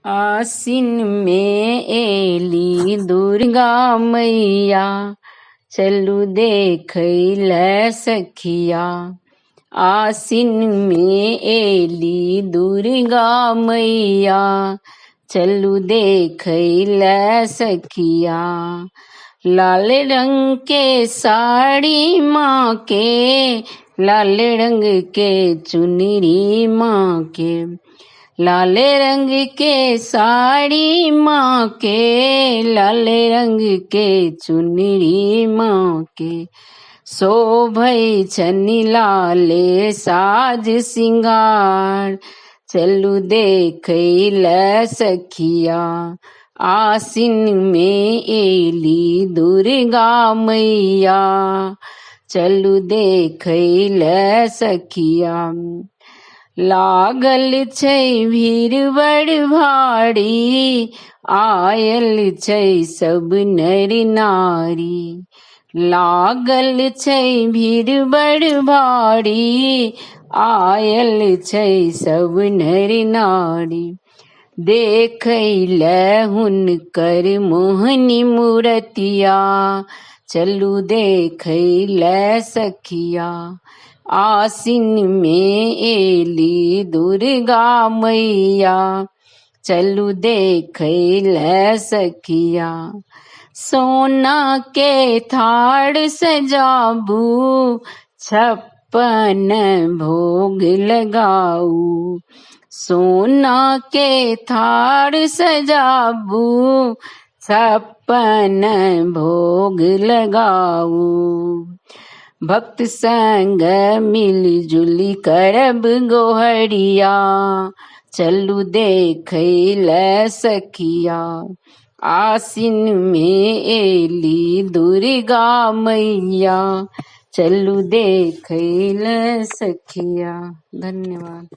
आसिन में एली दुर्गा मैया, चलू देखैले सखिया। आसिन में एली दुर्गा मैया, चलू देखैले सखिया। लाल रंग के साड़ी माँ के, लाल रंग के चुनरी माँ के, लाल रंग के साड़ी माँ के, लाल रंग के चुनरी माँ के। शोभै छनि लाले साज सिंगार, चलू देखैले सखिया। आसिन में एली दुर्गा मैया, चलू देखैले सखिया। लागल छै भीड़ बड़ भारी, आयल छै सब नर नारी। लागल छै भीड़ बड़ भारी, आयल छै सब नर नारी। देखैले हुनकर मोहनी मूरतिया, चलू देखैले सखिया। आसिन में एली दुर्गा मैया, चलू देखैले सखिया। सोना के थाड़ सजाबू, 56 भोग लगाऊ। सोना के थाड़ सजाबू, 56 भोग लगाऊ। भक्त संग मिलजुली करब गोहरिया, चलू देखैले सखिया। आसिन में एली दुर्गा मैया, चलू देखैले सखिया। धन्यवाद।